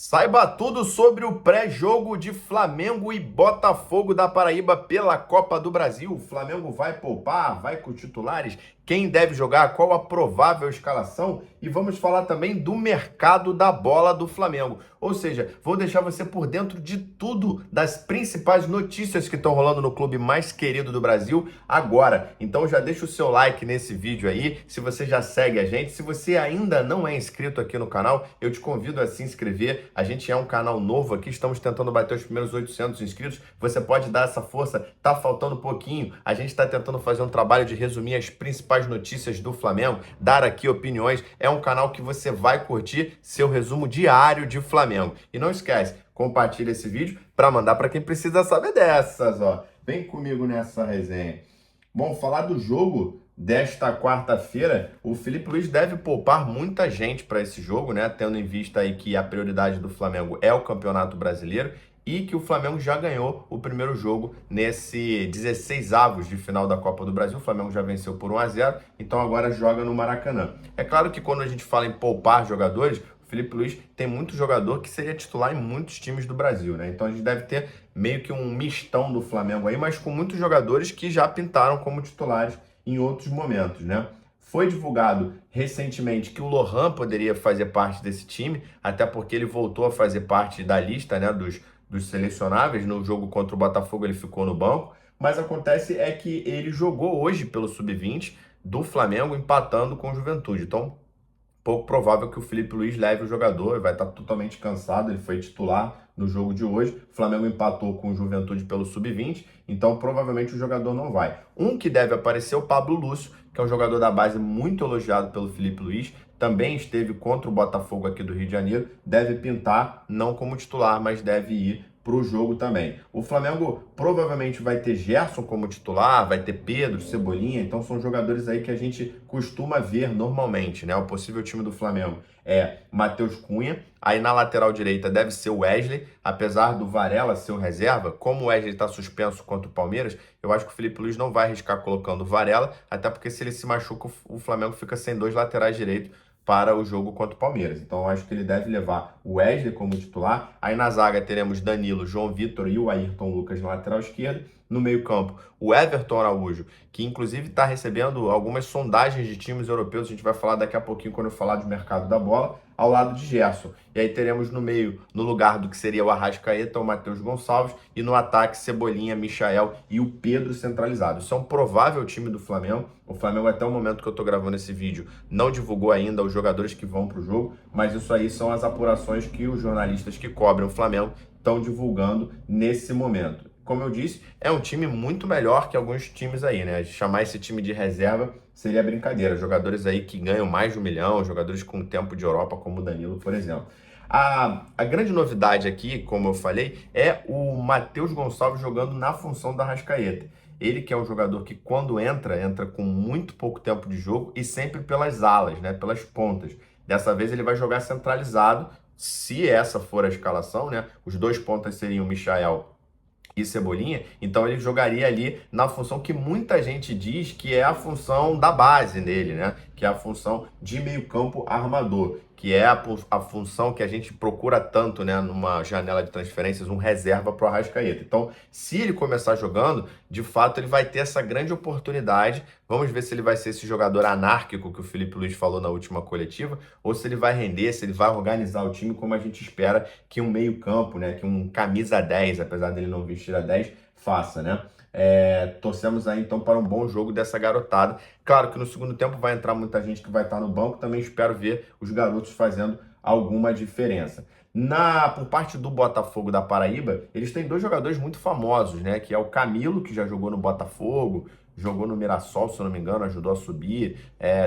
Saiba tudo sobre o pré-jogo de Flamengo e Botafogo da Paraíba pela Copa do Brasil. O Flamengo vai poupar, vai com titulares, quem deve jogar, qual a provável escalação e vamos falar também do mercado da bola do Flamengo. Ou seja, vou deixar você por dentro de tudo, das principais notícias que estão rolando no clube mais querido do Brasil agora. Então já deixa o seu like nesse vídeo aí, se você já segue a gente. Se você ainda não é inscrito aqui no canal, eu te convido a se inscrever. A gente é um canal novo aqui, estamos tentando bater os primeiros 800 inscritos. Você pode dar essa força, tá faltando pouquinho. A gente está tentando fazer um trabalho de resumir as principais notícias do Flamengo, dar aqui opiniões. É um canal que você vai curtir, seu resumo diário de Flamengo. E não esquece, compartilha esse vídeo para mandar para quem precisa saber dessas, ó. Vem comigo nessa resenha. Bom, falar do jogo desta quarta-feira, o Felipe Luiz deve poupar muita gente para esse jogo, né? Tendo em vista aí que a prioridade do Flamengo é o Campeonato Brasileiro e que o Flamengo já ganhou o primeiro jogo nesse 16avos de final da Copa do Brasil. O Flamengo já venceu por 1-0, então agora joga no Maracanã. É claro que quando a gente fala em poupar jogadores, o Felipe Luiz tem muito jogador que seria titular em muitos times do Brasil, né? Então a gente deve ter meio que um mistão do Flamengo aí, mas com muitos jogadores que já pintaram como titulares em outros momentos, né? Foi divulgado recentemente que o Lohan poderia fazer parte desse time, até porque ele voltou a fazer parte da lista, né, dos selecionáveis. No jogo contra o Botafogo ele ficou no banco, mas acontece é que ele jogou hoje pelo Sub-20 do Flamengo, empatando com o Juventude. Então, pouco provável que o Felipe Luiz leve o jogador, ele vai estar totalmente cansado, ele foi titular no jogo de hoje. O Flamengo empatou com o Juventude pelo Sub-20, então provavelmente o jogador não vai. Um que deve aparecer é o Pablo Lúcio, que é um jogador da base muito elogiado pelo Felipe Luiz, também esteve contra o Botafogo aqui do Rio de Janeiro, deve pintar, não como titular, mas deve ir para o jogo também. O Flamengo provavelmente vai ter Gerson como titular, vai ter Pedro, Cebolinha, então são jogadores aí que a gente costuma ver normalmente, né? O possível time do Flamengo é Matheus Cunha, aí na lateral direita deve ser o Wesley, apesar do Varela ser o reserva, como o Wesley está suspenso contra o Palmeiras, eu acho que o Felipe Luiz não vai arriscar colocando o Varela, até porque se ele se machuca, o Flamengo fica sem dois laterais direitos para o jogo contra o Palmeiras. Então, eu acho que ele deve levar o Wesley como titular. Aí na zaga teremos Danilo, João Vitor e o Ayrton Lucas na lateral esquerda. No meio-campo, o Everton Araújo, que inclusive está recebendo algumas sondagens de times europeus. A gente vai falar daqui a pouquinho quando eu falar do mercado da bola, ao lado de Gerson. E aí teremos no meio, no lugar do que seria o Arrascaeta, o Matheus Gonçalves, e no ataque, Cebolinha, Michael e o Pedro centralizado. Isso é um provável time do Flamengo. O Flamengo, até o momento que eu estou gravando esse vídeo, não divulgou ainda os jogadores que vão para o jogo, mas isso aí são as apurações que os jornalistas que cobrem o Flamengo estão divulgando nesse momento. Como eu disse, é um time muito melhor que alguns times aí, né? Chamar esse time de reserva seria brincadeira. Jogadores aí que ganham mais de 1 milhão, jogadores com tempo de Europa, como o Danilo, por exemplo. A grande novidade aqui, como eu falei, é o Matheus Gonçalves jogando na função da Arrascaeta. Ele que é um jogador que quando entra com muito pouco tempo de jogo e sempre pelas alas, né? Pelas pontas. Dessa vez ele vai jogar centralizado, se essa for a escalação, né? Os dois pontas seriam o Michael e Cebolinha, então ele jogaria ali na função que muita gente diz que é a função da base dele, né? Que é a função de meio-campo armador, que é a função que a gente procura tanto, né? Numa janela de transferências, um reserva para o Arrascaeta. Então, se ele começar jogando, de fato ele vai ter essa grande oportunidade. Vamos ver se ele vai ser esse jogador anárquico que o Felipe Luiz falou na última coletiva, ou se ele vai render, se ele vai organizar o time como a gente espera que um meio-campo, né? Que um camisa 10, apesar dele não vestir a 10, faça, né? Torcemos aí então para um bom jogo dessa garotada. Claro que no segundo tempo vai entrar muita gente que vai estar no banco, também espero ver os garotos fazendo alguma diferença. Por parte do Botafogo da Paraíba, eles têm dois jogadores muito famosos, né? Que é o Camilo, que já jogou no Botafogo, jogou no Mirassol, se eu não me engano, ajudou a subir,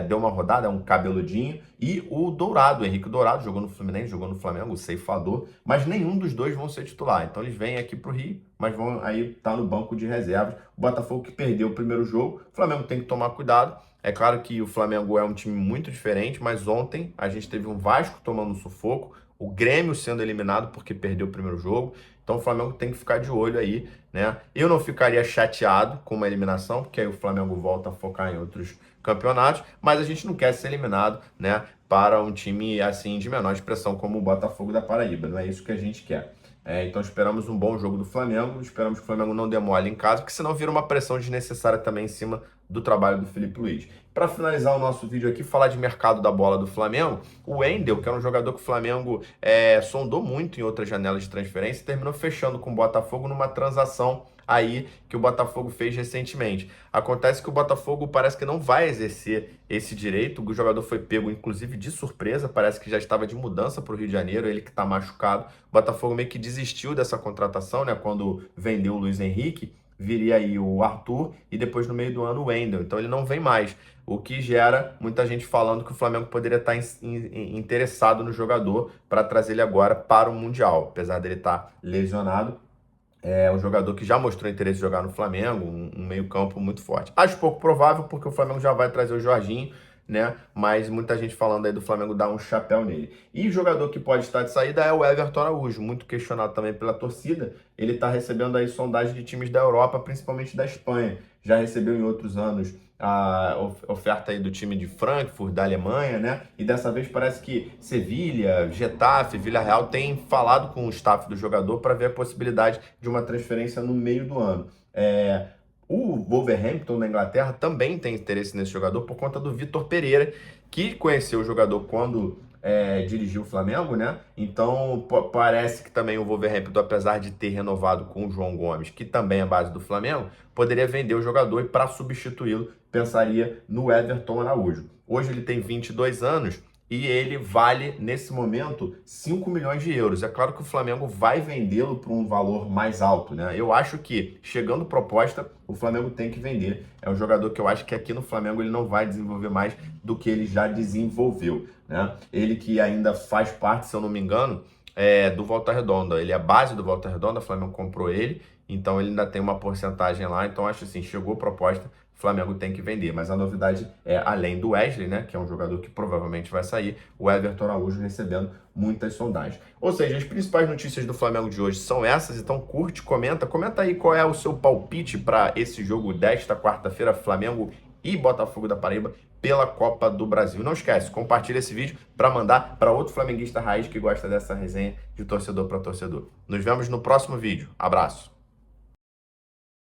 deu uma rodada, é um cabeludinho, e o Dourado, o Henrique Dourado, jogou no Fluminense, jogou no Flamengo, o ceifador, mas nenhum dos dois vão ser titular. Então eles vêm aqui para o Rio, mas vão aí estar no banco de reservas. O Botafogo que perdeu o primeiro jogo, o Flamengo tem que tomar cuidado. É claro que o Flamengo é um time muito diferente, mas ontem a gente teve um Vasco tomando um sufoco, o Grêmio sendo eliminado porque perdeu o primeiro jogo. Então o Flamengo tem que ficar de olho aí, né? Eu não ficaria chateado com uma eliminação, porque aí o Flamengo volta a focar em outros campeonatos, mas a gente não quer ser eliminado, né, para um time assim de menor expressão como o Botafogo da Paraíba. Não é isso que a gente quer. Então esperamos um bom jogo do Flamengo, esperamos que o Flamengo não demole em casa, porque senão vira uma pressão desnecessária também em cima do trabalho do Felipe Luiz. Para finalizar o nosso vídeo aqui, falar de mercado da bola do Flamengo, o Wendel, que era um jogador que o Flamengo sondou muito em outras janelas de transferência, terminou fechando com o Botafogo numa transação aí que o Botafogo fez recentemente. Acontece que o Botafogo parece que não vai exercer esse direito, o jogador foi pego inclusive de surpresa, parece que já estava de mudança para o Rio de Janeiro, ele que está machucado. O Botafogo meio que desistiu dessa contratação, né, quando vendeu o Luiz Henrique, viria aí o Arthur e depois no meio do ano o Wendel, então ele não vem mais, o que gera muita gente falando que o Flamengo poderia estar interessado no jogador para trazer ele agora para o Mundial, apesar dele estar lesionado. É um jogador que já mostrou interesse em jogar no Flamengo, um meio-campo muito forte. Acho pouco provável, porque o Flamengo já vai trazer o Jorginho, né? Mas muita gente falando aí do Flamengo dar um chapéu nele. E o jogador que pode estar de saída é o Everton Araújo, muito questionado também pela torcida. Ele está recebendo aí sondagem de times da Europa, principalmente da Espanha. Já recebeu em outros anos a oferta aí do time de Frankfurt, da Alemanha, né? E dessa vez parece que Sevilha, Getafe, Villarreal têm falado com o staff do jogador para ver a possibilidade de uma transferência no meio do ano. O Wolverhampton da Inglaterra também tem interesse nesse jogador por conta do Vitor Pereira, que conheceu o jogador quando dirigiu o Flamengo, né? Então parece que também o Wolverhampton, apesar de ter renovado com o João Gomes, que também é base do Flamengo, poderia vender o jogador e para substituí-lo pensaria no Everton Araújo. Hoje ele tem 22 anos e ele vale, nesse momento, 5 milhões de euros. É claro que o Flamengo vai vendê-lo por um valor mais alto, né? Eu acho que, chegando proposta, o Flamengo tem que vender. É um jogador que eu acho que aqui no Flamengo ele não vai desenvolver mais do que ele já desenvolveu, né? Ele que ainda faz parte, se eu não me engano, do Volta Redonda. Ele é a base do Volta Redonda, o Flamengo comprou ele, então ele ainda tem uma porcentagem lá. Então acho assim, chegou proposta, o Flamengo tem que vender. Mas a novidade é, além do Wesley, né, que é um jogador que provavelmente vai sair, o Everton Araújo recebendo muitas sondagens. Ou seja, as principais notícias do Flamengo de hoje são essas, então curte, comenta aí qual é o seu palpite para esse jogo desta quarta-feira, Flamengo e Botafogo da Paraíba pela Copa do Brasil. Não esquece, compartilha esse vídeo para mandar para outro flamenguista raiz que gosta dessa resenha de torcedor para torcedor. Nos vemos no próximo vídeo. Abraço!